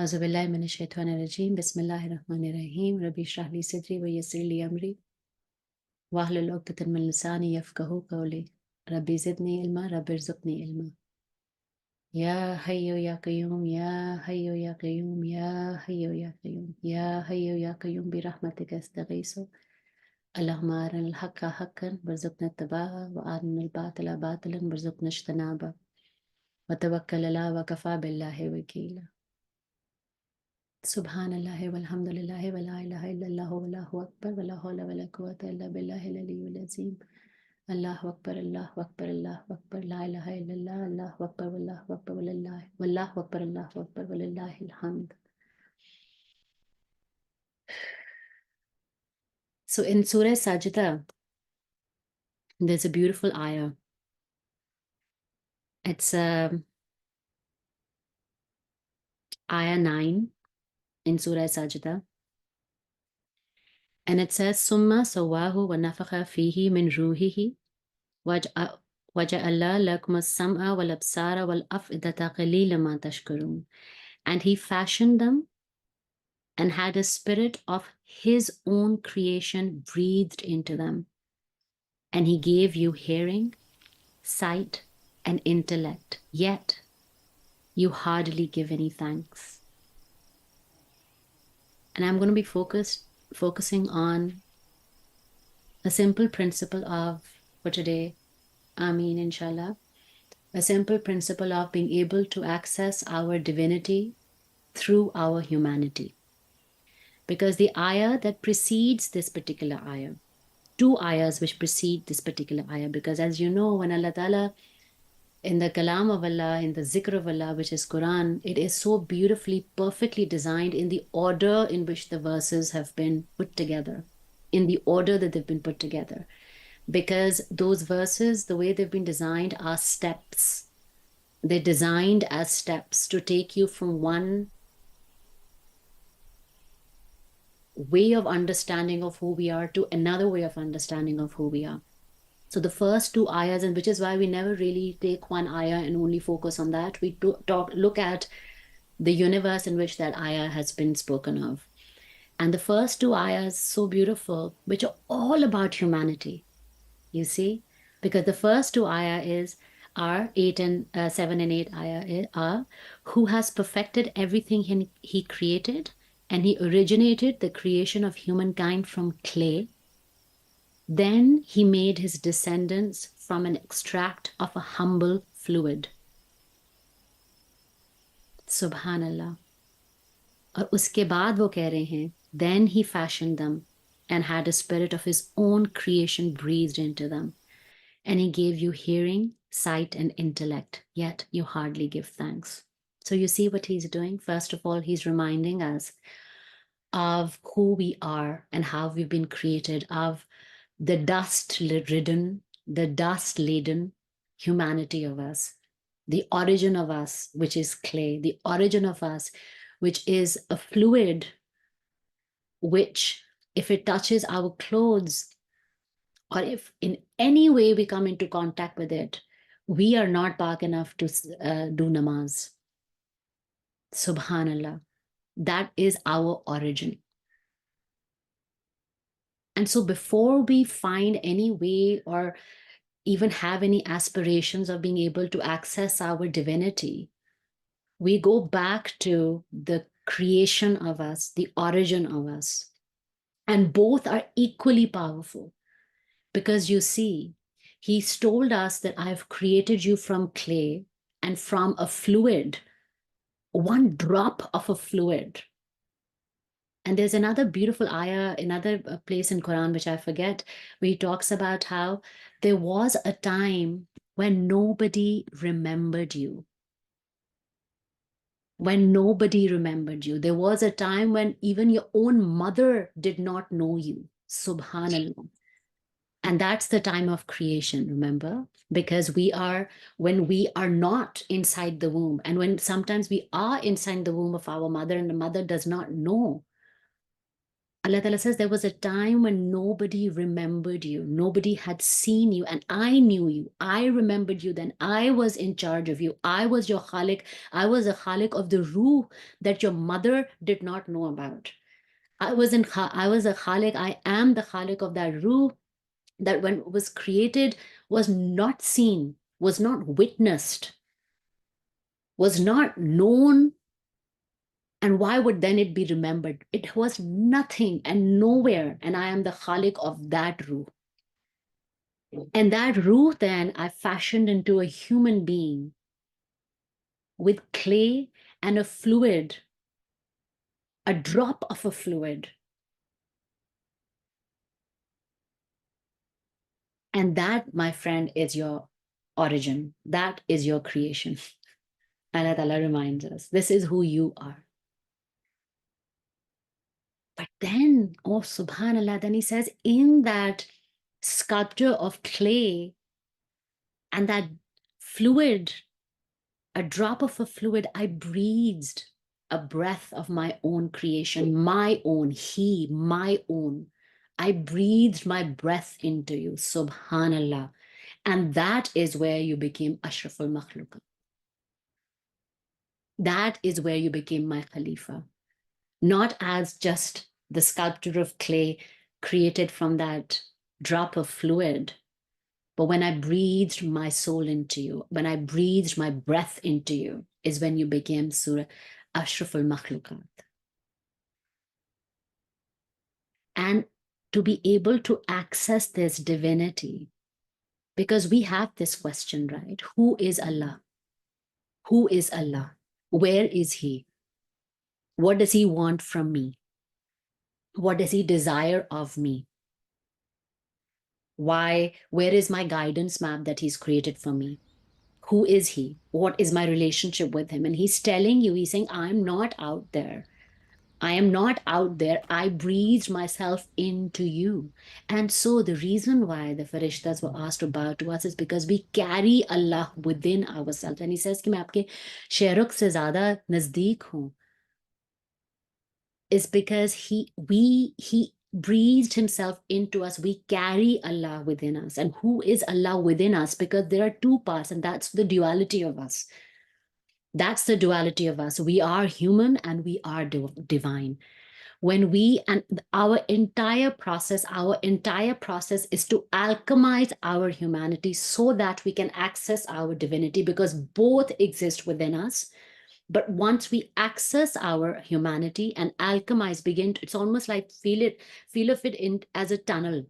Auzubillahi minash-shaytanir-rajim. Bismillahir-rahmanir-rahim. Rabbi shrah li sadri wa yassir li amri. Wahlul 'uqdatan min lisani yafqahu qawli. Rabbi zidni ilma, Rabbi irzuqni ilma. Ya hayyu ya qayyum, ya hayyu ya qayyum, ya hayyu ya qayyum, ya hayyu ya qayyum bi rahmatika astaghiithu. Allahumma arinal haqqa haqqan warzuqna ittiba'a wa arinal batila batilan warzuqna ijtinaba. Wa tawakkal 'ala wa kafa billahi wakila. Subhanallah walhamdulillah wa la ilaha illallah wallahu akbar wa la hawla wa la quwwata illa billahi al-aliyyil azim. Allahu akbar, Allahu akbar, Allahu akbar, la ilaha illallah, Allahu akbar, wallahu akbar, wallahu akbar, Allahu akbar, walillahil hamd. So in Surah Sajda, there's a beautiful ayah. It's ayah 9 in Surah Sajda. And it says, Summa sawahu wa nafakha fihi min ruhihi waj'ala lakum as-sam'a wal absara wal af'idata qalilan ma tashkurun. And he fashioned them and had a spirit of his own creation breathed into them. And he gave you hearing, sight, and intellect, yet you hardly give any thanks. And I'm going to be focusing on a simple principle of, for today, Ameen, inshallah, a simple principle of being able to access our divinity through our humanity. Because the ayah that precedes this particular ayah, two ayahs which precede this particular ayah, because as you know, when Allah Ta'ala, in the Kalam of Allah, in the Zikr of Allah, which is Quran, it is so beautifully, perfectly designed in the order in which the verses have been put together, in the order that they've been put together. Because those verses, the way they've been designed, are steps. They're designed as steps to take you from one way of understanding of who we are to another way of understanding of who we are. So the first two ayahs, and which is why we never really take one ayah and only focus on that. We look at the universe in which that ayah has been spoken of. And the first two ayahs, so beautiful, which are all about humanity, you see? Because the first two ayah are 7 and 8 ayah are, who has perfected everything he created, and he originated the creation of humankind from clay. Then he made his descendants from an extract of a humble fluid. Subhanallah. और उसके बाद वो कह रहे हैं, then he fashioned them and had a spirit of his own creation breathed into them. And he gave you hearing, sight, and intellect, yet you hardly give thanks. So you see what he's doing? First of all, he's reminding us of who we are and how we've been created, of the dust-laden humanity of us, the origin of us, which is clay, the origin of us, which is a fluid, which if it touches our clothes, or if in any way we come into contact with it, we are not pak enough to do namaz. Subhanallah. That is our origin. And so before we find any way or even have any aspirations of being able to access our divinity, we go back to the creation of us, the origin of us. And both are equally powerful. Because you see, he's told us that I've created you from clay and from a fluid, one drop of a fluid. And there's another beautiful ayah, another place in Quran, which I forget, where he talks about how there was a time when nobody remembered you. When nobody remembered you. There was a time when even your own mother did not know you. Subhanallah. And that's the time of creation, remember? Because when we are not inside the womb, and when sometimes we are inside the womb of our mother and the mother does not know, Allah Ta'ala says there was a time when nobody remembered you, nobody had seen you, and I knew you. I remembered you then. I was in charge of you. I was your Khalik. I was a Khalik of the Ruh that your mother did not know about. I was a Khalik. I am the Khalik of that Ruh that when it was created was not seen, was not witnessed, was not known. And why would then it be remembered? It was nothing and nowhere. And I am the Khalik of that Ruh. And that Ruh then I fashioned into a human being with clay and a fluid, a drop of a fluid. And that, my friend, is your origin. That is your creation. Allah Ta'ala reminds us, this is who you are. But then, oh subhanallah, then he says, in that sculpture of clay and that fluid, a drop of a fluid, I breathed a breath of my own creation, my own, he, my own. I breathed my breath into you, subhanallah. And that is where you became Ashraful Makhluq. That is where you became my Khalifa. Not as just the sculpture of clay created from that drop of fluid, but when I breathed my soul into you, when I breathed my breath into you, is when you became Surah Ashraful Makhluqat. And to be able to access this divinity, because we have this question, right? Who is Allah? Who is Allah? Where is He? What does He want from me? What does He desire of me? Why? Where is my guidance map that He's created for me? Who is He? What is my relationship with Him? And He's telling you, He's saying, I'm not out there. I am not out there. I breathed myself into you. And so the reason why the Farishtas were asked to bow to us is because we carry Allah within ourselves. And He says कि मैं आपके शेरुक से ज़्यादा नज़दीक हूँ, is because he breathed himself into us. We carry Allah within us. And who is Allah within us? Because there are two parts, and that's the duality of us. That's the duality of us. We are human and we are divine. When we, and our entire process is to alchemize our humanity so that we can access our divinity, because both exist within us. But once we access our humanity and alchemize, it's almost like feel of it in as a tunnel.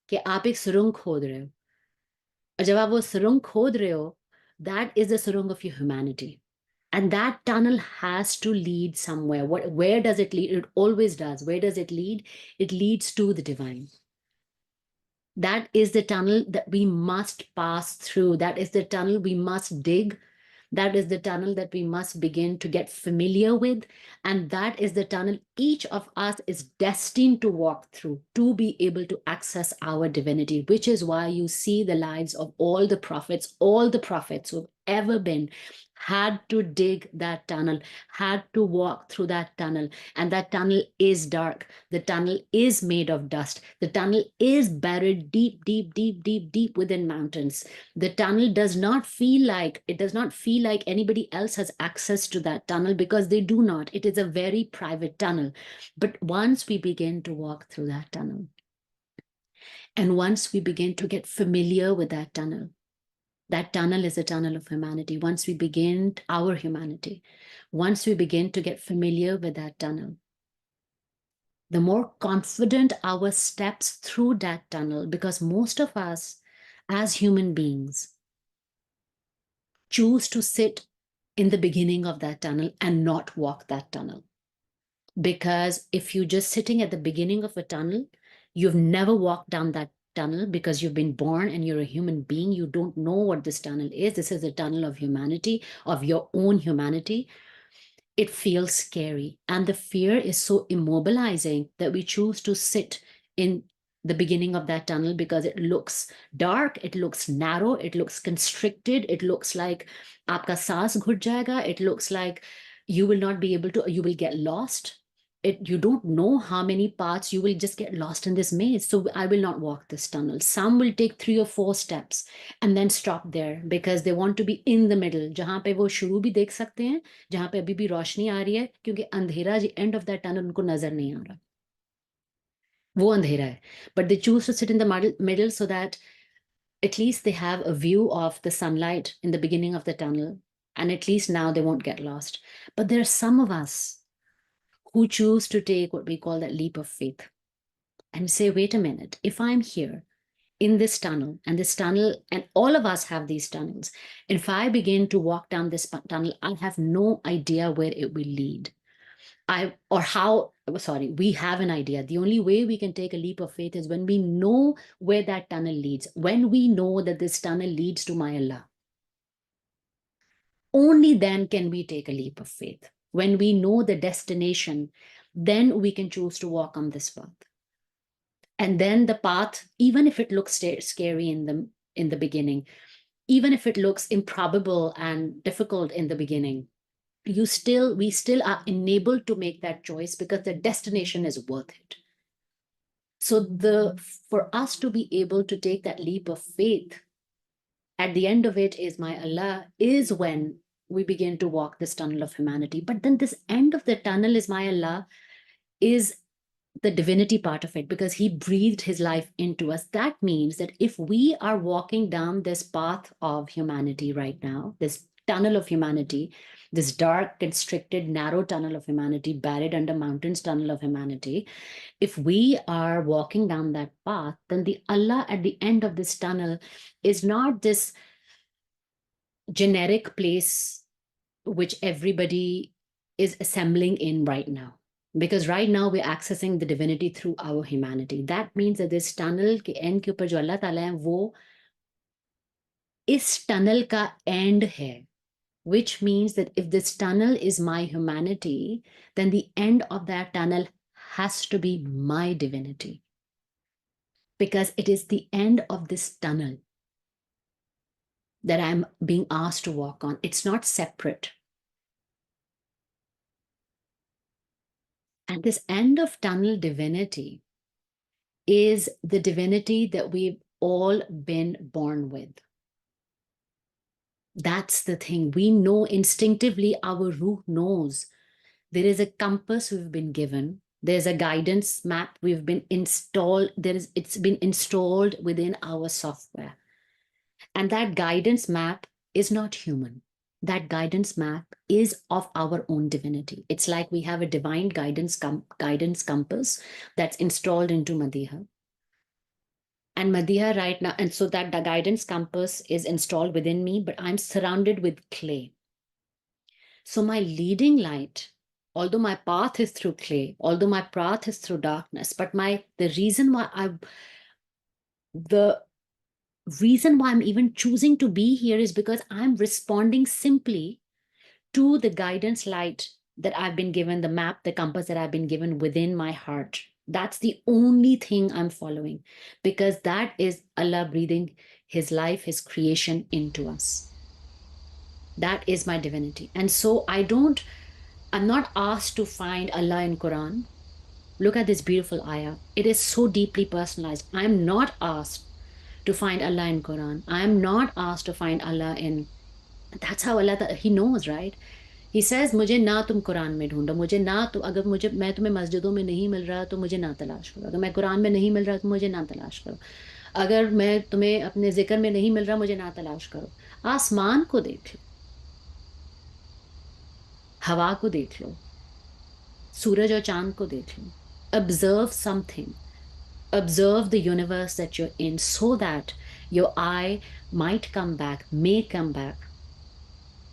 कि आप एक सुरंग खोद रहे हो, और जब आप वो सुरंग खोद रहे हो, that is the सुरंग of your humanity. And that tunnel has to lead somewhere. Where does it lead? It always does. Where does it lead? It leads to the divine. That is the tunnel that we must pass through. That is the tunnel we must dig. That is the tunnel that we must begin to get familiar with. And that is the tunnel each of us is destined to walk through to be able to access our divinity, which is why you see the lives of all the prophets who've ever been had to dig that tunnel, had to walk through that tunnel. And that tunnel is dark. The tunnel is made of dust. The tunnel is buried deep, deep, deep, deep, deep within mountains. The tunnel does not feel like anybody else has access to that tunnel, because they do not. It is a very private tunnel. But once we begin to walk through that tunnel, and once we begin to get familiar with that tunnel is a tunnel of humanity. Once we begin our humanity, once we begin to get familiar with that tunnel, the more confident our steps through that tunnel, because most of us as human beings choose to sit in the beginning of that tunnel and not walk that tunnel. Because if you're just sitting at the beginning of a tunnel, you've never walked down that tunnel because you've been born and you're a human being. You don't know what this tunnel is. This is a tunnel of humanity, of your own humanity. It feels scary. And the fear is so immobilizing that we choose to sit in the beginning of that tunnel because it looks dark, it looks narrow, it looks constricted, it looks like aapka saas ghut jayega, it looks like you will not be able to, you will get lost. you don't know how many paths, you will just get lost in this maze. So I will not walk this tunnel. Some will take 3 or 4 steps and then stop there because they want to be in the middle, जहाँ पे वो शुरू भी देख सकते हैं, जहाँ पे अभी भी रोशनी आ रही है, क्योंकि अंधेरा, the end of that tunnel उनको नजर नहीं आ रहा, वो अंधेरा है. But they choose to sit in the middle so that at least they have a view of the sunlight in the beginning of the tunnel, and at least now they won't get lost. But there are some of us who choose to take what we call that leap of faith and say, wait a minute, if I'm here in this tunnel, and all of us have these tunnels, if I begin to walk down this tunnel, I have no idea where it will lead. We have an idea. The only way we can take a leap of faith is when we know where that tunnel leads, when we know that this tunnel leads to my Allah. Only then can we take a leap of faith. When we know the destination, then we can choose to walk on this path. And then the path, even if it looks scary in the beginning, even if it looks improbable and difficult in the beginning, we still are enabled to make that choice because the destination is worth it. So for us to be able to take that leap of faith, at the end of it is my Allah, is when we begin to walk this tunnel of humanity. But then this end of the tunnel is my Allah is the divinity part of it, because he breathed his life into us. That means that if we are walking down this path of humanity right now, this tunnel of humanity, this dark, constricted, narrow tunnel of humanity, buried under mountains tunnel of humanity, if we are walking down that path, then the Allah at the end of this tunnel is not this generic place which everybody is assembling in right now. Because right now we're accessing the divinity through our humanity. That means that this tunnel के end के ऊपर जो अल्लाह ताला है, वो इस tunnel का end है. Which means that if this tunnel is my humanity, then the end of that tunnel has to be my divinity. Because it is the end of this tunnel that I'm being asked to walk on. It's not separate. And this end of tunnel divinity is the divinity that we've all been born with. That's the thing. We know instinctively, our ruh knows. There is a compass we've been given. There's a guidance map we've been installed. It's been installed within our software. And that guidance map is not human. That guidance map is of our own divinity. It's like we have a divine guidance compass that's installed into Madiha. And Madiha right now, and so that the guidance compass is installed within me, but I'm surrounded with clay. So my leading light, although my path is through clay, although my path is through darkness, but the reason why I'm even choosing to be here is because I'm responding simply to the guidance light that I've been given, the map, the compass that I've been given within my heart. That's the only thing I'm following, because that is Allah breathing his life, his creation into us. That is my divinity. And so I'm not asked to find Allah in Quran. Look at this beautiful ayah. It is so deeply personalized. I'm not asked to find Allah in Quran. I'm not asked to find Allah in, that's how Allah, he knows, right? He says, मुझे ना तुम कुरान में ढूंढो, मुझे ना तो अगर मैं तुम्हें मस्जिदों में नहीं मिल रहा तो मुझे ना तलाश करो, अगर मैं कुरान में नहीं मिल रहा तो मुझे ना तलाश करो, अगर मैं तुम्हें अपने जिक्र में नहीं मिल रहा मुझे ना तलाश करो. आसमान को देख लो, हवा को देख लो, सूरज और चांद को देख लो. Observe something. Observe the universe that you're in, so that your eye may come back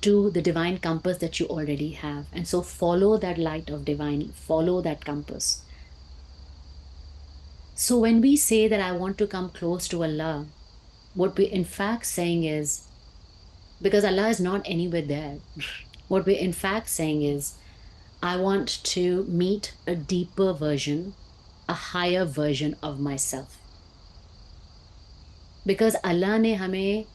to the divine compass that you already have. And so follow that light of divine, follow that compass. So when we say that I want to come close to Allah, what we're in fact saying is, because Allah is not anywhere there, what we're in fact saying is, I want to meet a deeper version, a higher version of myself. Because Allah ने हमें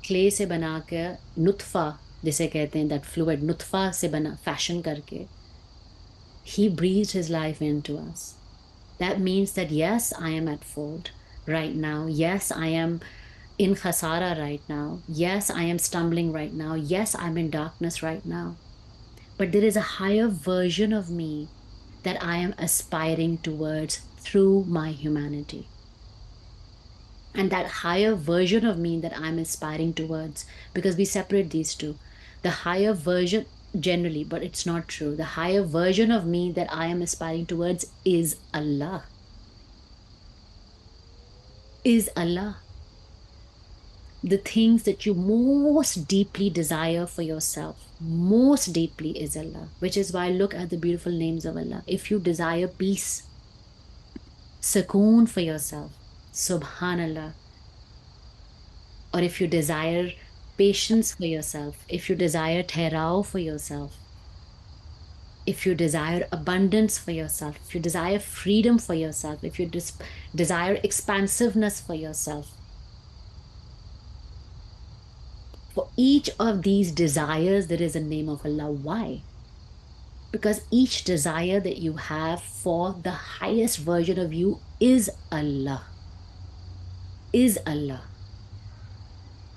clay से बनाकर नुत्फा जिसे कहते हैं, that fluid नुत्फा से बना fashion करके He breathed his life into us. That means that yes, I am at fault right now. Yes, I am in khasara right now. Yes, I am stumbling right now. Yes, I'm in darkness right now. But there is a higher version of me that I am aspiring towards through my humanity. And that higher version of me that I'm aspiring towards, because we separate these two. The higher version, generally, but it's not true. The higher version of me that I am aspiring towards is Allah. Is Allah. The things that you most deeply desire for yourself, most deeply is Allah, which is why look at the beautiful names of Allah. If you desire peace, sukoon for yourself, Subhanallah. Or if you desire patience for yourself, if you desire tehrao for yourself, if you desire abundance for yourself, if you desire freedom for yourself, if you desire expansiveness for yourself, for each of these desires, there is a name of Allah. Why? Because each desire that you have for the highest version of you is Allah. Is Allah.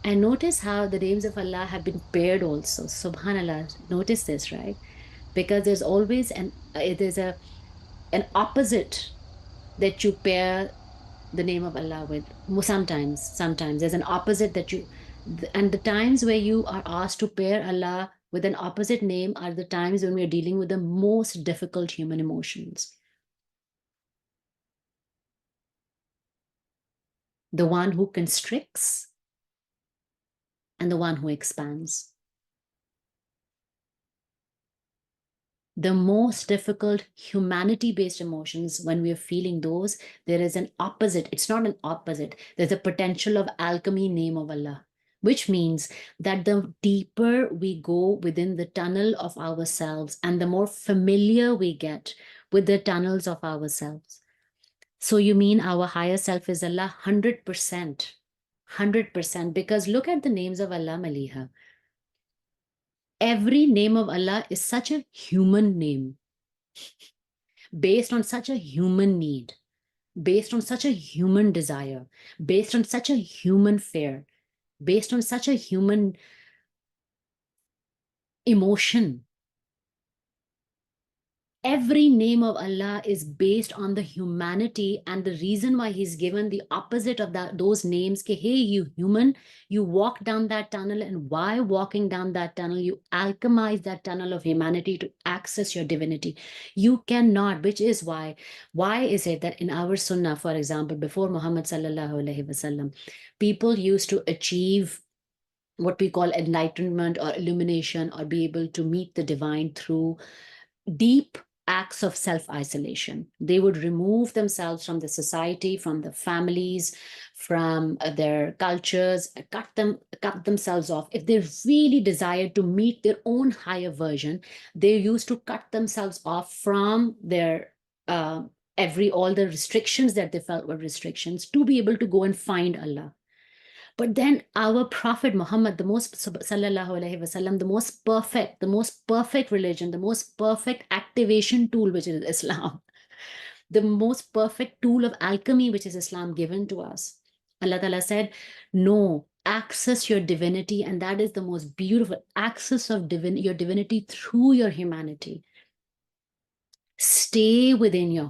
And notice how the names of Allah have been paired also. Subhanallah. Notice this, right? Because there's always there's an opposite that you pair the name of Allah with. Sometimes there's an opposite that you, and the times where you are asked to pair Allah with an opposite name are the times when we're dealing with the most difficult human emotions. The one who constricts and the one who expands. The most difficult humanity based emotions, when we are feeling those, there is an opposite. It's not an opposite. There's a potential of alchemy name of Allah, which means that the deeper we go within the tunnel of ourselves and the more familiar we get with the tunnels of ourselves. So you mean our higher self is Allah? 100%. 100%. Because look at the names of Allah, Maliha. Every name of Allah is such a human name, based on such a human need, based on such a human desire, based on such a human fear, based on such a human emotion. Every name of Allah is based on the humanity, and the reason why He's given the opposite of those names. Ke, hey, you human, you walk down that tunnel, and while walking down that tunnel, you alchemize that tunnel of humanity to access your divinity. You cannot, which is why is it that in our Sunnah, for example, before Muhammad sallallahu alaihi wasallam, people used to achieve what we call enlightenment or illumination, or be able to meet the divine through deep acts of self-isolation. They would remove themselves from the society, from the families, from their cultures, cut themselves off. If they really desired to meet their own higher version, they used to cut themselves off from their uh, all the restrictions that they felt were restrictions, to be able to go and find Allah. But then our Prophet Muhammad, the most sallallahu alaihi wasallam, the most perfect religion, the most perfect activation tool, which is Islam, the most perfect tool of alchemy, which is Islam, given to us. Allah Ta'ala said, no, access your divinity, and that is the most beautiful access of your divinity through your humanity. Stay within your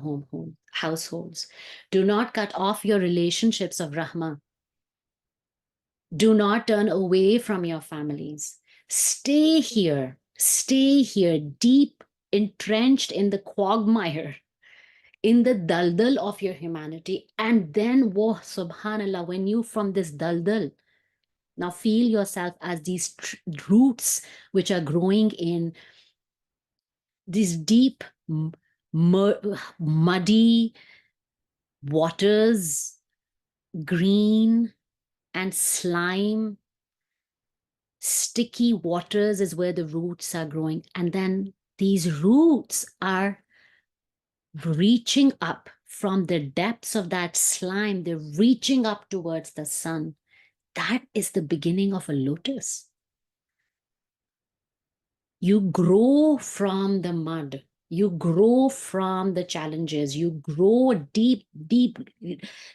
households. Do not cut off your relationships of rahmah. Do not turn away from your families. Stay here, deep entrenched in the quagmire, in the daldal of your humanity. And then, whoa, subhanallah, when you from this daldal, now feel yourself as these roots which are growing in these deep, muddy waters, green and slime. Sticky waters is where the roots are growing. And then these roots are reaching up from the depths of that slime. They're reaching up towards the sun. That is the beginning of a lotus. You grow from the mud. You grow from the challenges. You grow deep, deep,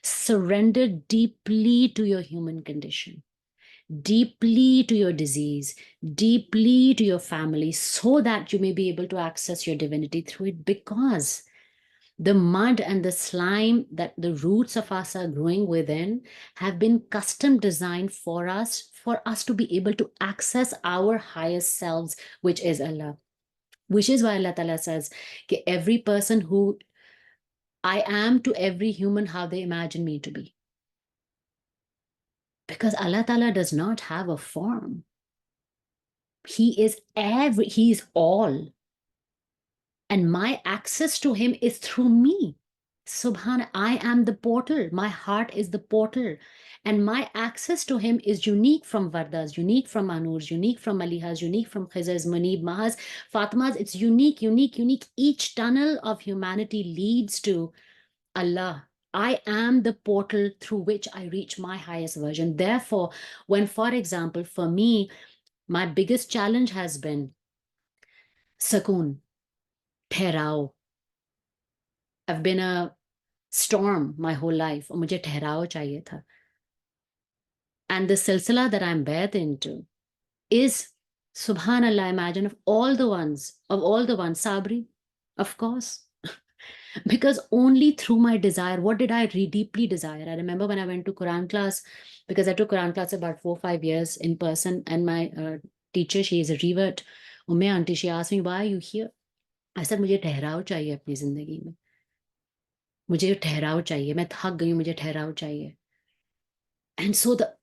surrender deeply to your human condition, deeply to your disease, deeply to your family, so that you may be able to access your divinity through it. Because the mud and the slime that the roots of us are growing within have been custom designed for us to be able to access our highest selves, which is Allah. Which is why Allah Ta'ala says, कि every person who I am to every human how they imagine me to be. Because Allah Ta'ala does not have a form. He is all. And my access to him is through me. Subhana, I am the portal. My heart is the portal. And my access to him is unique from Vardas, unique from Anur's, unique from Alihas, unique from Khizr's, Munib, Mahas, Fatma's. It's unique, unique, unique. Each tunnel of humanity leads to Allah. I am the portal through which I reach my highest version. Therefore, when, for example, for me, my biggest challenge has been Sakoon, Therao. I've been a storm my whole life. और मुझे ठहराव चाहिए था. And the silsila that I'm bathed into is, subhanallah, imagine of all the ones, Sabri, of course. Because only through my desire, what did I deeply desire? I remember when I went to Quran class, because I took Quran class about 4 or 5 years in person, and my teacher, she is a revert, Umme auntie, she asked me, why are you here? I said, मुझे ठहराव चाहिए अपनी जिंदगी में. मुझे ठहराव चाहिए. मैं थक गई हूँ, मुझे ठहराव चाहिए. And so the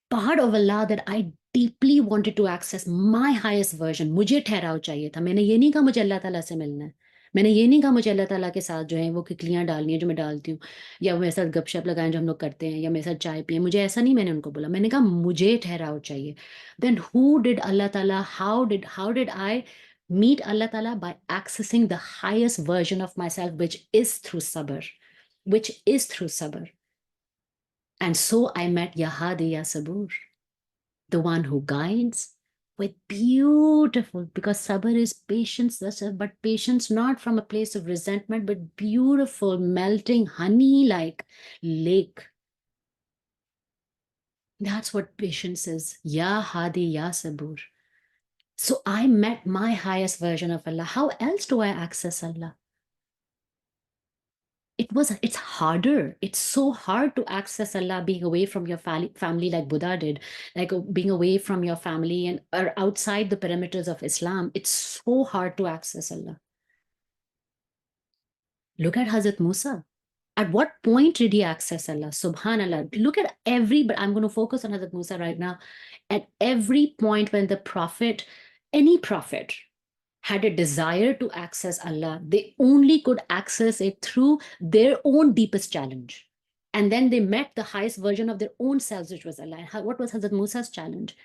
part of Allah that I deeply wanted to access my highest version, मुझे ठहराव चाहिए था. मैंने ये नहीं कहा मुझे अल्लाह ताला से मिलना है. मैंने ये नहीं कहा मुझे अल्लाह ताला के साथ जो है वो किकलियां डालनी है जो मैं डालती हूँ, या मेरे साथ गपशप लगाएं जो हम लोग करते हैं, या मेरे साथ चाय पिए. मुझे ऐसा नहीं मैंने उनको बोला. मैंने कहा मुझे ठहराव चाहिए. Then who did Allah Ta'ala, how did I meet Allah Ta'ala? By accessing the highest version of myself, which is through sabr, which is through sabr. And so I met Yahadi Ya Sabur, the one who guides with beautiful, because sabr is patience, but patience not from a place of resentment, but beautiful, melting honey like lake. That's what patience is. Ya Hadi Ya Sabur. So I met my highest version of Allah. How else do I access Allah? It's harder. It's so hard to access Allah being away from your family like Buddha did, like being away from your family and or outside the perimeters of Islam. It's so hard to access Allah. Look at Hazrat Musa. At what point did he access Allah? Subhanallah. Look at but I'm going to focus on Hazrat Musa right now. At every point when the prophet, any prophet, had a desire to access Allah, they only could access it through their own deepest challenge. And then they met the highest version of their own selves, which was Allah. What was Hazrat Musa's challenge?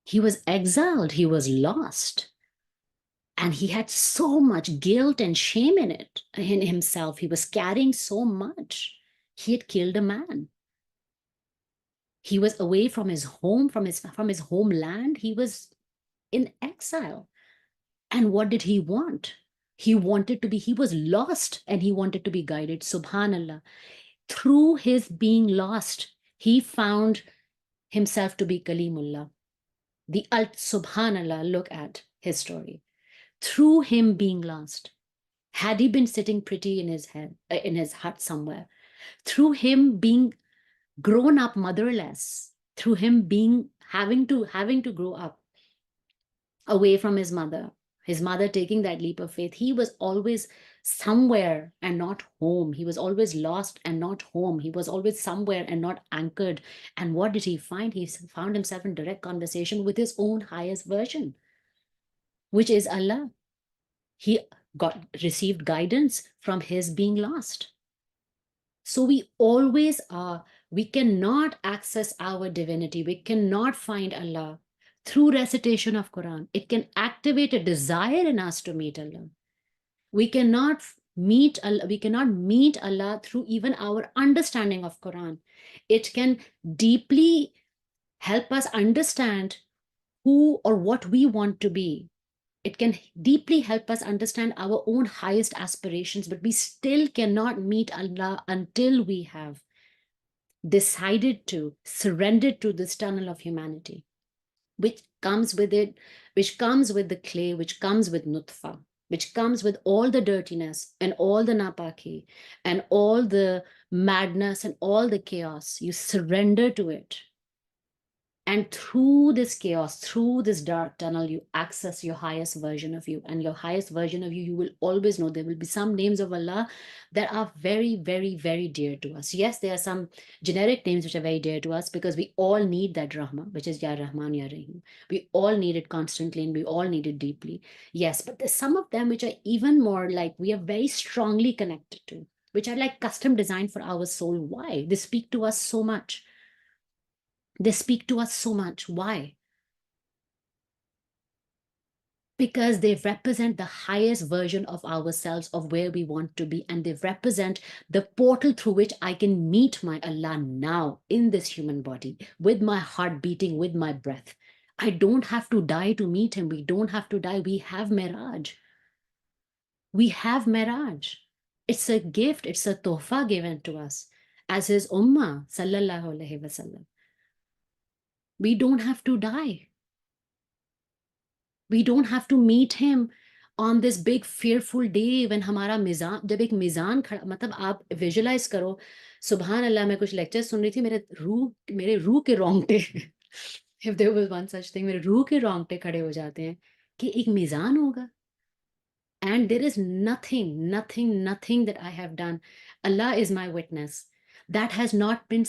He was exiled, he was lost. And he had so much guilt and shame in himself. He was carrying so much. He had killed a man. He was away from his home, from his homeland. He was in exile. And what did he want? He was lost and he wanted to be guided. Subhanallah. Through his being lost, he found himself to be Kalimullah. Subhanallah, look at his story. Through him being lost, had he been sitting pretty in his hut somewhere, through him being grown up motherless, through him having to grow up away from his mother taking that leap of faith, he was always somewhere and not home. He was always lost and not home. He was always somewhere and not anchored. And what did he find? He found himself in direct conversation with his own highest version, which is Allah. He received guidance from his being lost. So we always are. We cannot access our divinity. We cannot find Allah through recitation of Quran. It can activate a desire in us to meet Allah. We cannot meet Allah through even our understanding of Quran. It can deeply help us understand who or what we want to be. It can deeply help us understand our own highest aspirations, but we still cannot meet Allah until we have decided to surrender to this tunnel of humanity, which comes with it, which comes with the clay, which comes with nutfa, which comes with all the dirtiness and all the napaki and all the madness and all the chaos. You surrender to it. And through this chaos, through this dark tunnel, you access your highest version of you. And your highest version of you, you will always know there will be some names of Allah that are very, very, very dear to us. Yes, there are some generic names which are very dear to us because we all need that Rahma, which is Ya Rahman, Ya Rahim. We all need it constantly and we all need it deeply. Yes, but there's some of them which are even more like we are very strongly connected to, which are like custom designed for our soul. Why? They speak to us so much. They speak to us so much. Why? Because they represent the highest version of ourselves, of where we want to be, and they represent the portal through which I can meet my Allah now in this human body, with my heart beating, with my breath. I don't have to die to meet him. We don't have to die. We have Miraj. We have Miraj. It's a gift, it's a tohfa given to us as his ummah, sallallahu alaihi wasallam. We don't have to die. We don't have to meet him on this big fearful day when हमारा मिजान, जब एक मिजान खड़ा, मतलब आप visualise करो. सुबहान अल्लाह, मैं कुछ लेक्चर सुन रही थी, मेरे रूह के रोंगटे if there was one such thing, मेरे रूह के रोंगटे खड़े हो जाते हैं कि एक मिजान होगा. And there is nothing that I have done. Allah is my witness. That has not been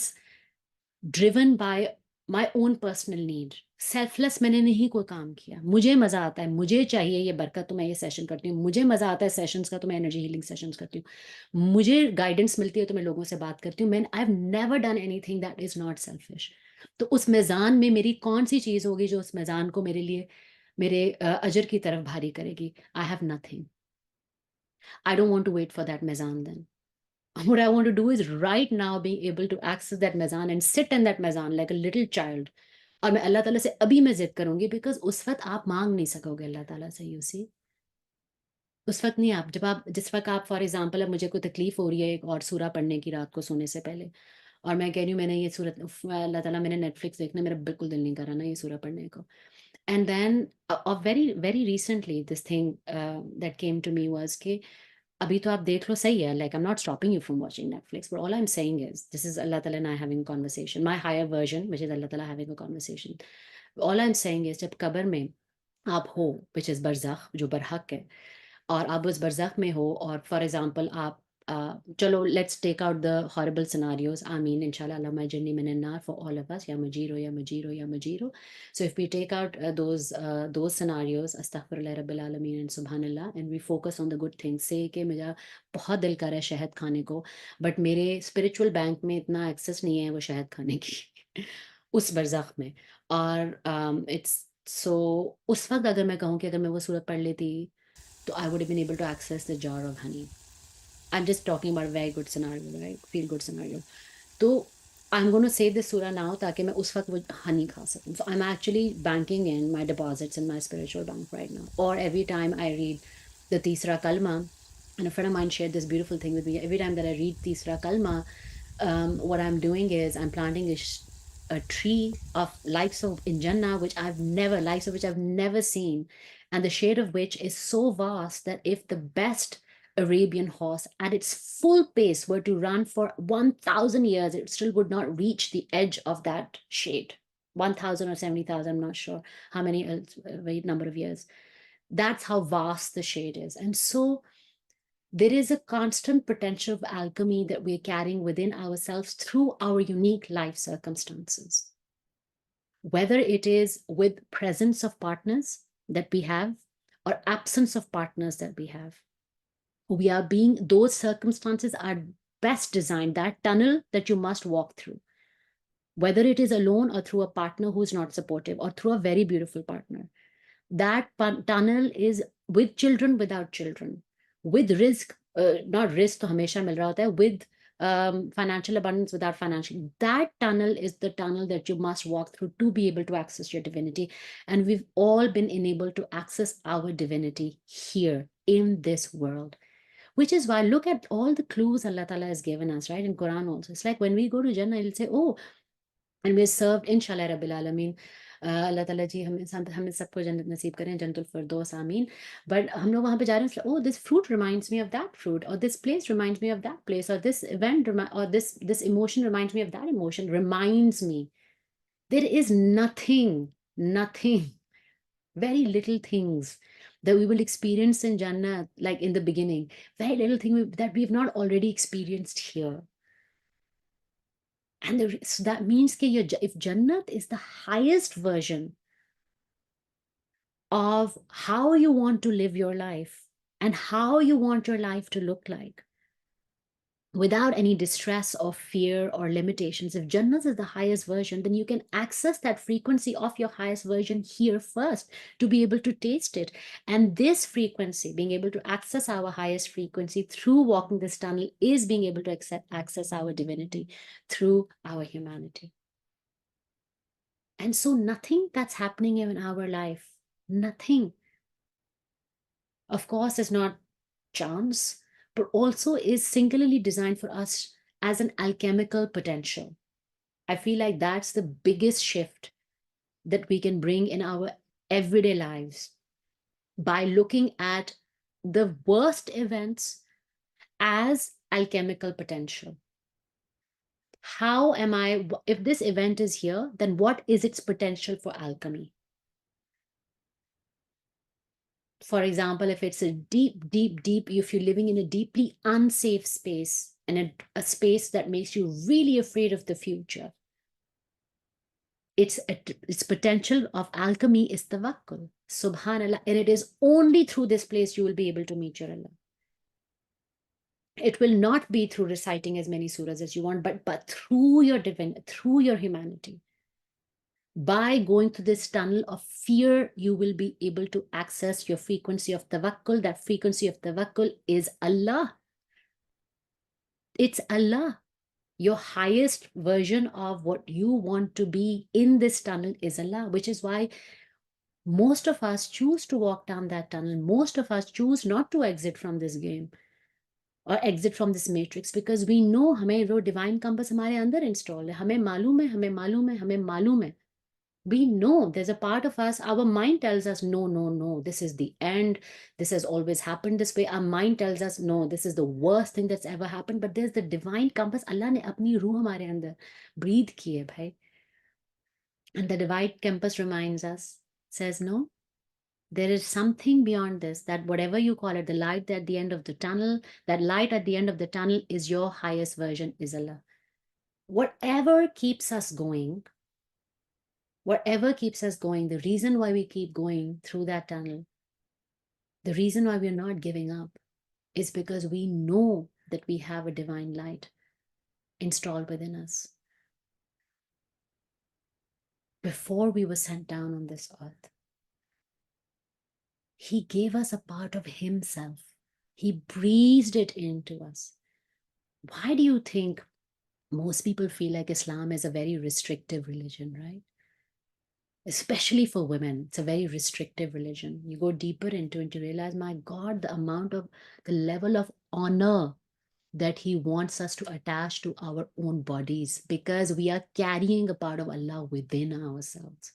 driven by my own personal need. Selfless मैंने नहीं कोई काम किया. मुझे मजा आता है, मुझे चाहिए ये बरकत तो मैं ये सेशन करती हूँ. मुझे मजा आता है सेशंस का तो मैं एनर्जी हीलिंग सेशंस करती हूँ. मुझे गाइडेंस मिलती है तो मैं लोगों से बात करती हूँ. मैं I have never done anything that is not selfish. तो उस मैजान में मेरी कौन सी चीज होगी जो उस मैजान को मेरे लिए मेरे अजर की तरफ भारी करेगी? I have nothing. I don't want to wait for that mezan then. What I want to do is right now being able to access that mezan and sit in that mezan like a little child. और मैं अल्लाह ताला से अभी मैं जिद करूंगी because उस वक्त आप मांग नहीं सकोगे अल्लाह ताला से. यू सी, उस वक्त नहीं. आप जब आप जिस वक्त आप फॉर एग्जांपल अब मुझे कोई तकलीफ हो रही है एक और सूरा पढ़ने की रात को सोने से पहले, और मैं कह रही हूँ मैंने ये सूरत, अल्लाह ताला मैंने नेटफ्लिक्स देखना, मेरा बिल्कुल दिल नहीं कर रहा ना ये सूरा पढ़ने को. And then very recently this thing that came to me was कि अभी तो आप देख लो, सही है, like I'm not stopping you from watching Netflix, but all I'm saying is this is Allah Ta'ala and I having a conversation, my higher version, which is Allah Ta'ala having a conversation. All I'm saying is जब कब्र में आप हो, which is बरज़ख, जो बरहक है, और आप उस बरज़ख में हो, और फॉर एग्जांपल आप चलो let's take out the horrible scenarios. आमीन इंशाल्लाह, अल्लाह my journey min an-nar for all of us, या मजीरो या मजीरो या मजीरो. So if we take out those scenarios, astaghfirullah rabbil alamin and subhanallah, and we focus on the good things, say कि मेरा बहुत दिल कर रहा है शहद खाने को, बट मेरे स्पिरिचुअल बैंक में इतना एक्सेस नहीं है वो शहद खाने की उस बरज़ख में. और इट्स सो उस वक्त अगर मैं कहूँ कि अगर मैं वो सूरत पढ़ लेती तो I would have been able to access the jar of honey. I'm just talking about a very good scenario, right? Feel good scenario. So I'm going to say this surah now ताकि मैं उस वक्त वो honey खा सकूँ. So I'm actually banking in my deposits in my spiritual bank right now. Or every time I read the Tisra Kalma, and a friend of mine shared this beautiful thing with me. Every time that I read Tisra Kalma, what I'm doing is I'm planting a tree of lights of in Jannah, lights of which I've never seen, and the shade of which is so vast that if the best Arabian horse at its full pace were to run for 1,000 years, it still would not reach the edge of that shade. 1,000 or 70,000, I'm not sure how many number of years. That's how vast the shade is. And so there is a constant potential of alchemy that we're carrying within ourselves through our unique life circumstances. Whether it is with presence of partners that we have or absence of partners that we have, those circumstances are best designed, that tunnel that you must walk through, whether it is alone or through a partner who's not supportive or through a very beautiful partner. That tunnel is with children, without children, with risk, not risk तो हमेशा मिल रहा होता है, with financial abundance without financial. That tunnel is the tunnel that you must walk through to be able to access your divinity. And we've all been enabled to access our divinity here in this world. Which is why look at all the clues Allah Ta'ala has given us, right? In Quran also. It's like when we go to Jannah, it'll say, oh, and we're served, inshallah Rabbil Alameen. Allah Ta'ala ji हमें सबको जन्नत नसीब करें, जन्नतुल फिरदौस आमीन. But हम लोग वहाँ पे जा रहे हैं, oh, this fruit reminds me of that fruit, or this place reminds me of that place, or this event or this emotion reminds me of that emotion. Reminds me. There is nothing, very little things that we will experience in Jannah, like in the beginning. Very little thing that we've not already experienced here. And so that means that if Jannat is the highest version of how you want to live your life and how you want your life to look like, without any distress or fear or limitations, if Jannat is the highest version, then you can access that frequency of your highest version here first to be able to taste it. And this frequency, being able to access our highest frequency through walking this tunnel, is being able to access our divinity through our humanity. And so nothing that's happening in our life, nothing, of course, is not chance, but also is singularly designed for us as an alchemical potential. I feel like that's the biggest shift that we can bring in our everyday lives by looking at the worst events as alchemical potential. How am I, if this event is here, then what is its potential for alchemy? For example, if it's a deep, if you're living in a deeply unsafe space and a space that makes you really afraid of the future, its potential of alchemy is tawakkul, subhanallah. And it is only through this place you will be able to meet your Allah. It will not be through reciting as many surahs as you want, but through your humanity. By going through this tunnel of fear, you will be able to access your frequency of tawakkul. That frequency of tawakkul is Allah. It's Allah. Your highest version of what you want to be in this tunnel is Allah, which is why most of us choose to walk down that tunnel. Most of us choose not to exit from this game or exit from this matrix, because we know हमें वो divine compass हमारे अंदर install है. हमें मालूम है. We know there's a part of us, our mind tells us, no, this is the end. This has always happened this way. Our mind tells us, no, this is the worst thing that's ever happened. But there's the divine compass. Allah ne apni रूह हमारे अंदर breathe की है भाई. And the divine compass reminds us, says, no, there is something beyond this, that whatever you call it, the light at the end of the tunnel, that light at the end of the tunnel is your highest version, is Allah. Whatever keeps us going, the reason why we keep going through that tunnel, the reason why we're not giving up, is because we know that we have a divine light installed within us. Before we were sent down on this earth, He gave us a part of Himself. He breathed it into us. Why do you think most people feel like Islam is a very restrictive religion, right? Especially for women, it's a very restrictive religion. You go deeper into it, you realize, my God, the level of honor that He wants us to attach to our own bodies, because we are carrying a part of Allah within ourselves.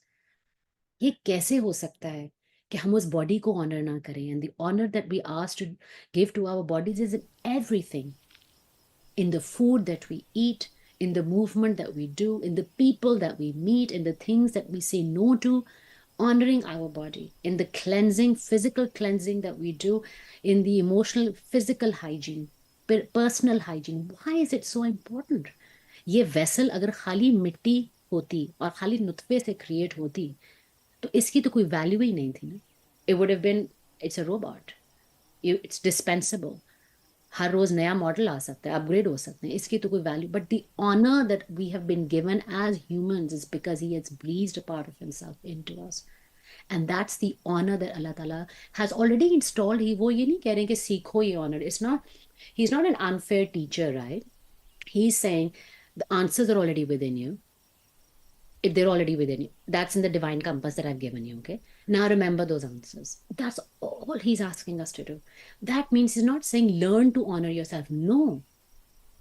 ये कैसे हो सकता है कि हम उस body को honor ना करें? And the honor that we ask to give to our bodies is in everything. In the food that we eat, in the movement that we do, in the people that we meet, in the things that we say no to, honoring our body, in the cleansing, physical cleansing that we do, in the emotional, physical hygiene, personal hygiene. Why is it so important? ये vessel अगर खाली मिट्टी होती और खाली नुत्फे से create होती, तो इसकी तो कोई value ही नहीं थी ना. It would have been, it's a robot. It's dispensable. हर रोज नया मॉडल आ सकता है, अपग्रेड हो सकते हैं, इसकी तो कोई value. But the honour that we have been given as humans is because he has breathed a part of himself into us. And that's the honour that Allah ta'ala has already installed. ही वो ये नहीं कह रहे हैं कि सीखो ये honour. It's not, he is not an unfair teacher, right? He's saying the answers are already within you. If they're already within you, that's in the divine compass that I've given you. Okay. Now remember those answers. That's all he's asking us to do. That means he's not saying learn to honor yourself. No,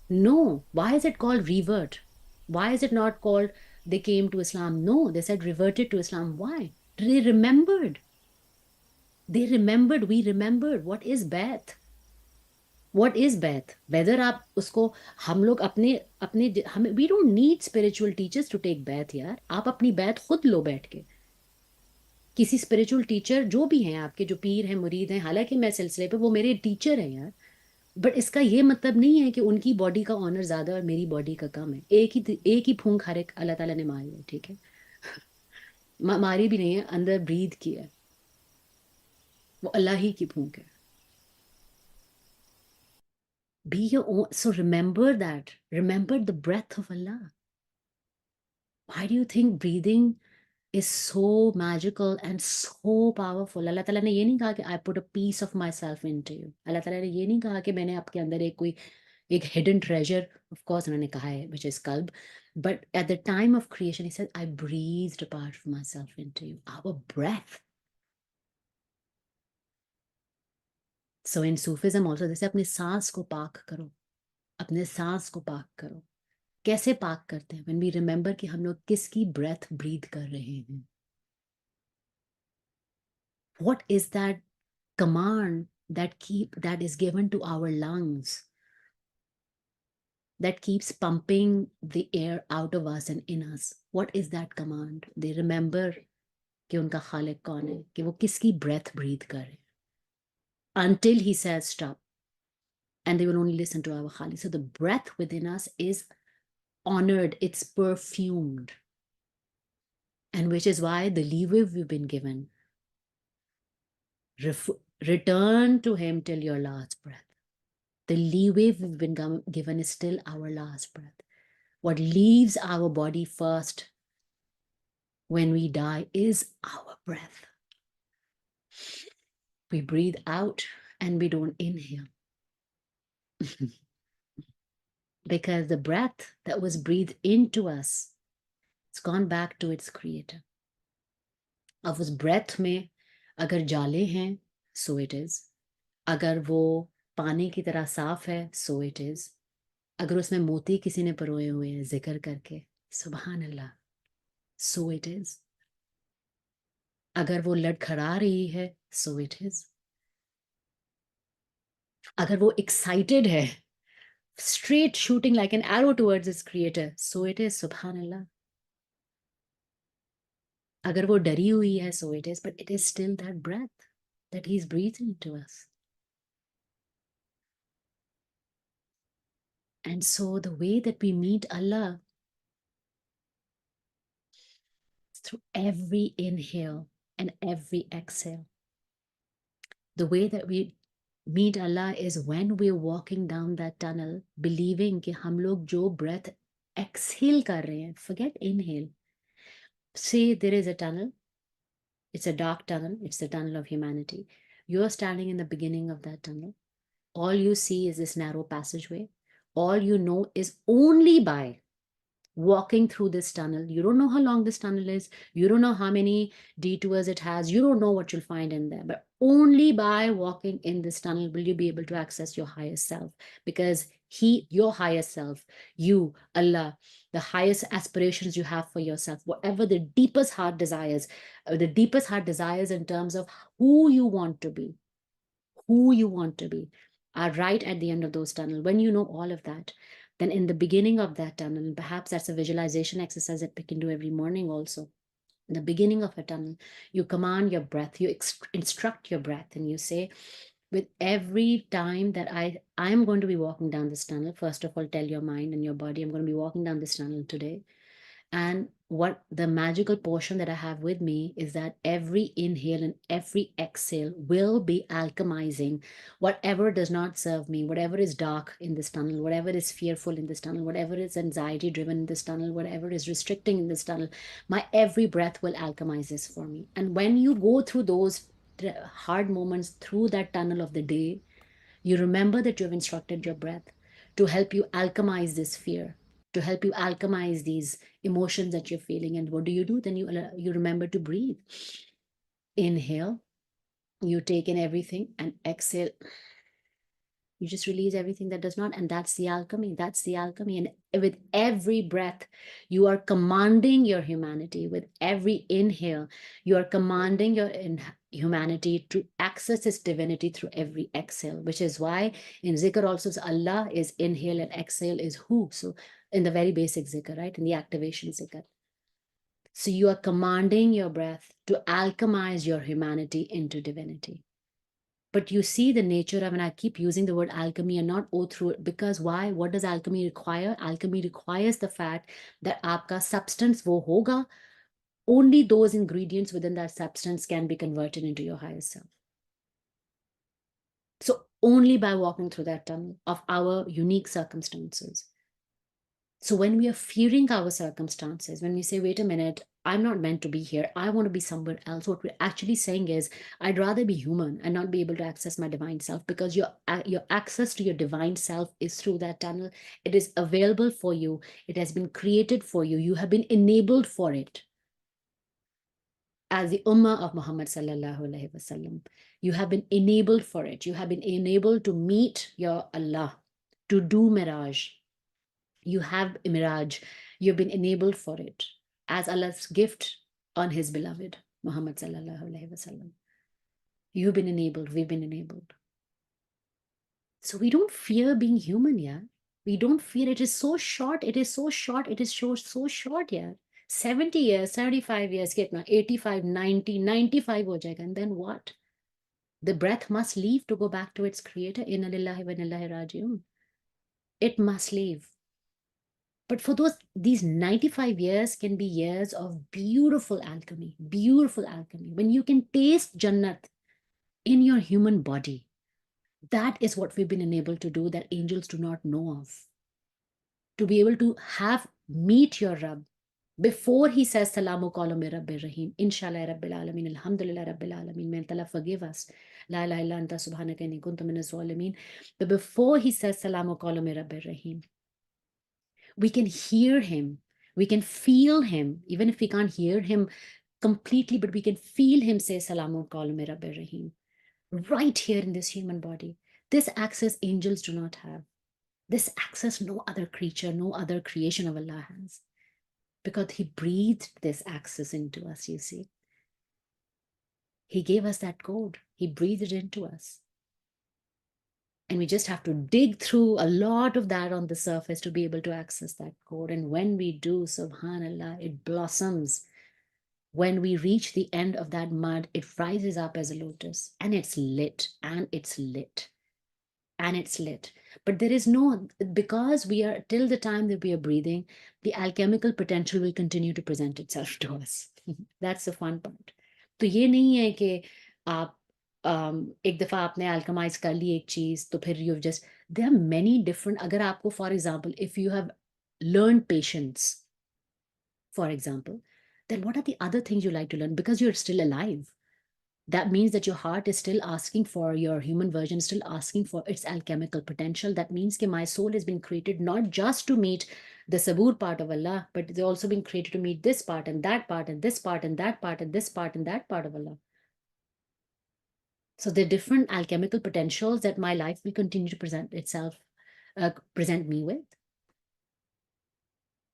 no. Why is it called revert? Why is it not called they came to Islam? No, they said reverted to Islam. Why? They remembered. They remembered. We remembered. What is Beth? What is Beth? Whether आप उसको हम लोग अपने अपने हमें we don't need spiritual teachers to take bath यार. आप अपनी bath खुद लो बैठ के. किसी स्पिरिचुअल टीचर जो भी हैं आपके, जो पीर हैं, मुरीद हैं, हालांकि मैं सिलसिले पे वो मेरे टीचर हैं यार, बट इसका ये मतलब नहीं है कि उनकी बॉडी का ऑनर ज्यादा और मेरी बॉडी का कम है. एक ही फूंक हर एक अल्लाह ताला ने मारी है. ठीक है. मारी भी नहीं है, अंदर ब्रीद की है, वो अल्लाह ही की फूंक है. Be your own. So remember that. Remember the breath of Allah. Why do you think breathing is so magical and so powerful? अल्लाह ताला ने ये नहीं कहा कि I put a piece of myself into you. अल्लाह ताला ने ये नहीं कहा कि मैंने आपके अंदर एक hidden treasure, of course उन्होंने कहा है, which is qalb. But at the time of creation, he said, I breathed a part of myself into you. Our breath. So in Sufism also, जैसे अपने सांस को पाक करो, अपने सांस को पाक करो. कैसे पाक करते हैं? When we remember कि हम लोग किसकी breath breathe कर रहे हैं. What is that command that is given to our lungs that keeps pumping the air out of us and in us? What is that command? They remember कि उनका खालिक कौन है, कि वो किसकी breath breathe कर रहे हैं, until he says stop, and they will only listen to our khali. So the breath within us is honored, it's perfumed, and which is why the leeway we've been given, return to him till your last breath. The leeway we've been given is still our last breath. What leaves our body first when we die is our breath. We breathe out and we don't inhale. Because the breath that was breathed into us, it's gone back to its creator. अब उस breath में अगर जाले हैं, so it is. अगर वो पानी की तरह साफ है, so it is. अगर उसमें मोती किसी ने परोए हुए हैं जिक्र करके, सुभान अल्लाह, so it is. अगर वो लड़खड़ा रही है, so it is. अगर वो excited है, straight shooting like an arrow towards its creator, so it is, subhan Allah. अगर वो डरी हुई है, so it is, but it is still that breath that he's breathing into us. And so the way that we meet Allah is through every inhale and every exhale. The way that we meet Allah is when we're walking down that tunnel, believing कि हम लोग जो breath exhale कर रहे हैं, forget inhale. Say there is a tunnel, it's a dark tunnel, it's the tunnel of humanity. You're standing in the beginning of that tunnel. All you see is this narrow passageway. All you know is only by walking through this tunnel. You don't know how long this tunnel is. You don't know how many detours it has. You don't know what you'll find in there. But only by walking in this tunnel will you be able to access your highest self. Because your highest self, you, Allah, the highest aspirations you have for yourself, whatever the deepest heart desires, in terms of who you want to be, are right at the end of those tunnels. When you know all of that, then in the beginning of that tunnel, and perhaps that's a visualization exercise that we can do every morning also. In the beginning of a tunnel, you command your breath, you instruct your breath, and you say, with every time that I'm going to be walking down this tunnel, first of all, tell your mind and your body, I'm going to be walking down this tunnel today. And what the magical portion that I have with me is that every inhale and every exhale will be alchemizing whatever does not serve me, whatever is dark in this tunnel, whatever is fearful in this tunnel, whatever is anxiety driven in this tunnel, whatever is restricting in this tunnel. My every breath will alchemize this for me. And when you go through those hard moments through that tunnel of the day, you remember that you have instructed your breath to help you alchemize this fear, to help you alchemize these emotions that you're feeling. And what do? Then you remember to breathe. Inhale, you take in everything, and exhale. You just release everything that does not. And that's the alchemy. That's the alchemy. And with every breath, you are commanding your humanity. With every inhale, you are commanding your humanity to access its divinity through every exhale, which is why in zikr also Allah is inhale and exhale is who. So in the very basic zikr, right? In the activation zikr. So you are commanding your breath to alchemize your humanity into divinity. But you see the nature of, and I keep using the word alchemy and not O through it, because why? What does alchemy require? Alchemy requires the fact that aapka substance wo hoga, only those ingredients within that substance can be converted into your higher self. So only by walking through that tunnel of our unique circumstances. So when we are fearing our circumstances, when we say, wait a minute, I'm not meant to be here, I want to be somewhere else, what we're actually saying is, I'd rather be human and not be able to access my divine self, because your access to your divine self is through that tunnel. It is available for you. It has been created for you. You have been enabled for it. As the Ummah of Muhammad sallallahu alaihi wasallam, you have been enabled for it. You have been enabled to meet your Allah, to do mirage. You have Miraj, you've been enabled for it as Allah's gift on His beloved, Muhammad Sallallahu Alaihi Wasallam. You've been enabled, we've been enabled. So we don't fear being human, yeah. We don't fear. It is so short, it is so short, it is so short, yeah. 70 years, 75 years, kitna, 85, 90, 95 ho jayega, and then what? The breath must leave to go back to its creator. Inna lillahi wa inna ilaihi raji'un. It must leave. But for these 95 years can be years of beautiful alchemy, when you can taste Jannat in your human body. That is what we've been enabled to do that angels do not know of. To be able to meet your Rabb before he says, Salamu Qalam Rabbi Rahim, Inshallah Rabbil Alameen, Alhamdulillah Rabbil Alameen, may Allah forgive us. La ilaha illa anta subhanaka inni kuntu minas zalimin. But before he says, Salamu Qalam Rabbi Rahim, we can hear him, we can feel him, even if we can't hear him completely, but we can feel him say Salamun Qalam Rabbi Rahim right here in this human body. This access angels do not have. This access no other creature, no other creation of Allah has, because he breathed this access into us. You see, he gave us that code, he breathed it into us. And we just have to dig through a lot of that on the surface to be able to access that code. And when we do, subhanallah, it blossoms. When we reach the end of that mud, it rises up as a lotus, and it's lit, and it's lit, and it's lit. But there is no, because we are, till the time that we are breathing, the alchemical potential will continue to present itself to us. That's the fun part. तो ये नहीं है कि आप एक दफा आपने alchemize कर ली एक चीज तो फिर you've just, there are many different, अगर आपको for example if you have learned patience, for example, then what are the other things you like to learn? Because you're still alive, that means that your heart is still asking for, your human version still asking for its alchemical potential. That means that my soul has been created not just to meet the sabur part of Allah, but it's also been created to meet this part and that part and this part and that part and this part and that part of Allah. So there are different alchemical potentials that my life will continue to present itself, present me with.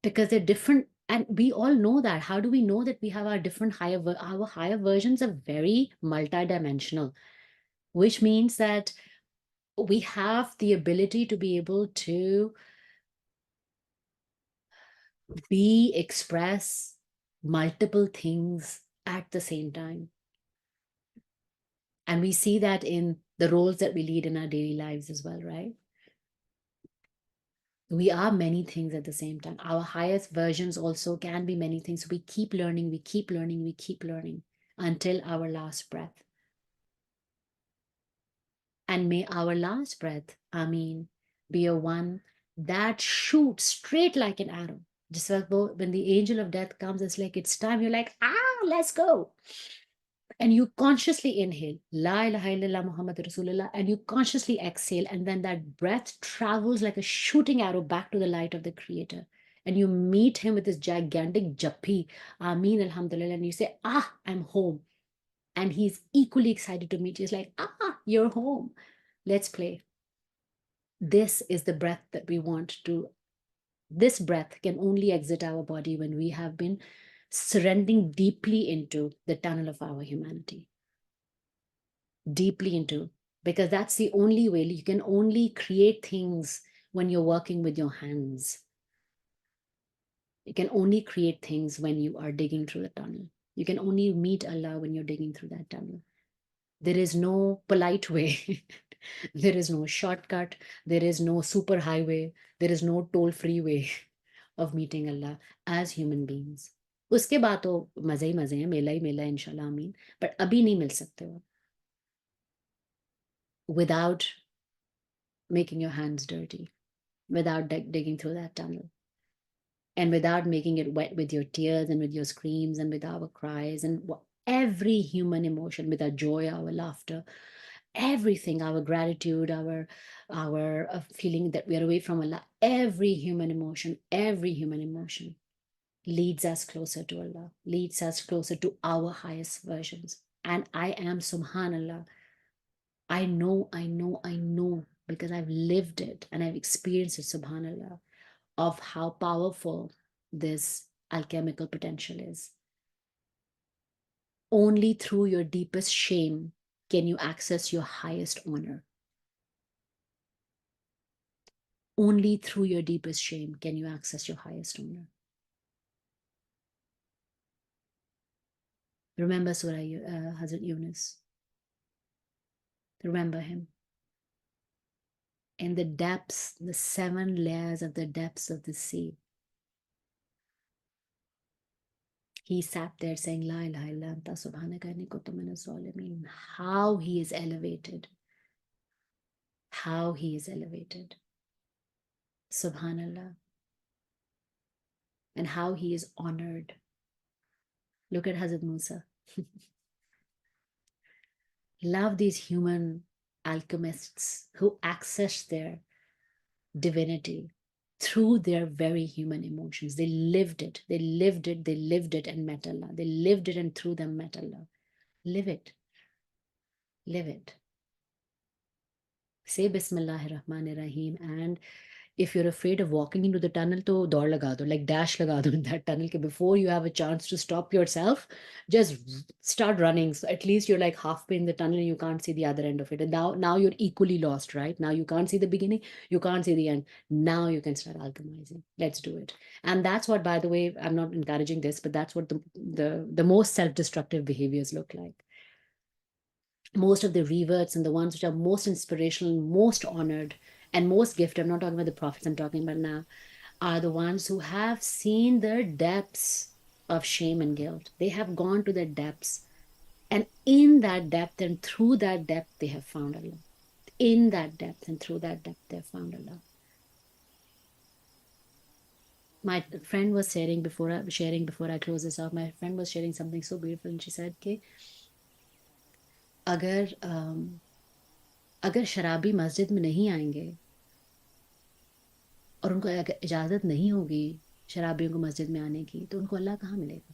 Because they're different, and we all know that. How do we know that we have our different our higher versions are very multidimensional, which means that we have the ability to be able to express multiple things at the same time. And we see that in the roles that we lead in our daily lives as well, right? We are many things at the same time. Our highest versions also can be many things. We keep learning, we keep learning, we keep learning until our last breath. And may our last breath, Ameen, be a one that shoots straight like an arrow. Just like when the angel of death comes, it's like it's time. You're like, let's go. and you consciously inhale, La ilaha illallah Muhammad Rasulullah, and you consciously exhale, and then that breath travels like a shooting arrow back to the light of the Creator. And you meet him with this gigantic jappi, Ameen Alhamdulillah, and you say, Ah, I'm home. And he's equally excited to meet you. He's like, Ah, you're home. Let's play. This is the breath that we want to. This breath can only exit our body when we have been surrendering deeply into the tunnel of our humanity. Deeply into, because that's the only way. You can only create things when you're working with your hands. You can only create things when you are digging through the tunnel. You can only meet Allah when you're digging through that tunnel. There is no polite way. There is no shortcut. There is no super highway. There is no toll-free way of meeting Allah as human beings. उसके बाद तो मजे ही मजे हैं, मेला ही मेला है इंशाल्लाह आमीन, but अभी नहीं मिल सकते हो without making your hands dirty, without digging through that tunnel, and without making it wet with your tears and with your screams and with our cries and every human emotion, with our joy, our laughter, everything, our gratitude, our feeling that we are away from Allah. Every human emotion leads us closer to Allah, leads us closer to our highest versions. And I am, subhanallah, I know, because I've lived it and I've experienced it, subhanallah, of how powerful this alchemical potential is. Only through your deepest shame can you access your highest honor. Only through your deepest shame can you access your highest honor. Remember Surah Hazrat Yunus. Remember him. In the depths, the 7 layers of the depths of the sea, he sat there saying, La ilaha illa anta subhanaka inni kuntu minaz zalimin. How he is elevated. How he is elevated. Subhanallah. And how he is honored. Look at Hazrat Musa. Love these human alchemists who access their divinity through their very human emotions. They lived it. They lived it. They lived it and met Allah. They lived it and through them met Allah. Live it. Live it. Say Bismillahir Rahmanir Rahim. And if you're afraid of walking into the tunnel, to daur laga do, like dash laga do in that tunnel. Before you have a chance to stop yourself, just start running. So at least you're like halfway in the tunnel and you can't see the other end of it. And now you're equally lost, right? Now you can't see the beginning, you can't see the end. Now you can start alchemizing. Let's do it. And that's what, by the way, I'm not encouraging this, but that's what the most self-destructive behaviors look like. Most of the reverts and the ones which are most inspirational, most honored, and most gifted, I'm not talking about the prophets, I'm talking about now, are the ones who have seen the depths of shame and guilt. They have gone to the depths. And in that depth and through that depth, they have found Allah. In that depth and through that depth, they have found Allah. My friend was sharing before I close this off, my friend was sharing something so beautiful. And she said, okay, अगर शराबी मस्जिद में नहीं आएंगे और उनको इजाजत नहीं होगी शराबियों को मस्जिद में आने की, तो उनको अल्लाह कहाँ मिलेगा?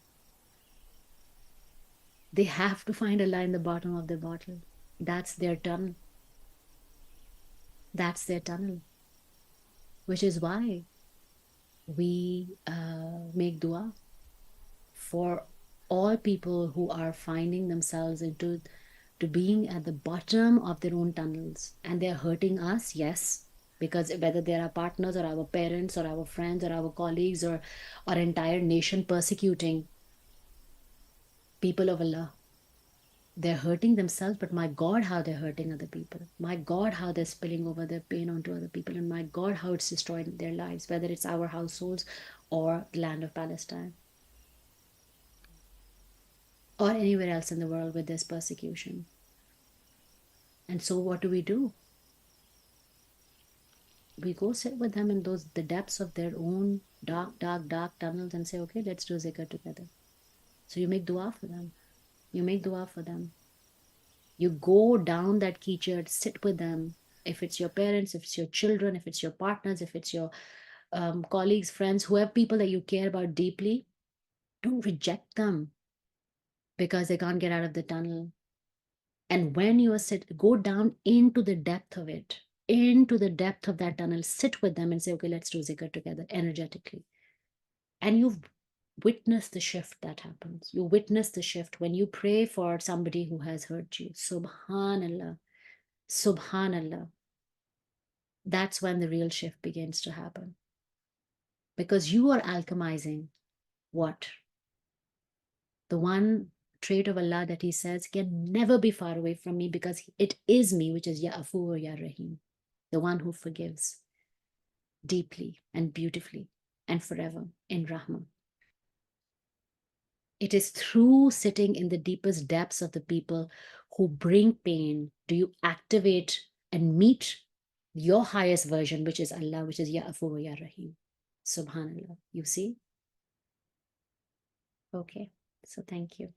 They have to find Allah in the bottom of the bottle. That's their tunnel. That's their tunnel. Which is why we make dua for all people who are finding themselves into to being at the bottom of their own tunnels, and they're hurting us, yes, because whether they're our partners or our parents or our friends or our colleagues or our entire nation persecuting people of Allah, they're hurting themselves, but my God, how they're hurting other people. My God, how they're spilling over their pain onto other people. And my God, how it's destroying their lives, whether it's our households or the land of Palestine or anywhere else in the world with this persecution. And so what do? We go sit with them in the depths of their own dark tunnels and say, okay, let's do zikr together. So you make dua for them. You make dua for them. You go down that keychain, sit with them. If it's your parents, if it's your children, if it's your partners, if it's your colleagues, friends, whoever, people that you care about deeply, don't reject them because they can't get out of the tunnel. And when you are go down into the depth of it, into the depth of that tunnel, sit with them and say, okay, let's do zikr together energetically. And you've witnessed the shift that happens. You witness the shift when you pray for somebody who has hurt you. Subhanallah. Subhanallah. That's when the real shift begins to happen. Because you are alchemizing what? The one trait of Allah that He says can never be far away from me because it is me, which is Ya Afu or Ya Rahim, the one who forgives deeply and beautifully and forever in Rahman. It is through sitting in the deepest depths of the people who bring pain do you activate and meet your highest version, which is Allah, which is Ya Afu wa Ya Rahim. Subhanallah. You see? Okay. So thank you.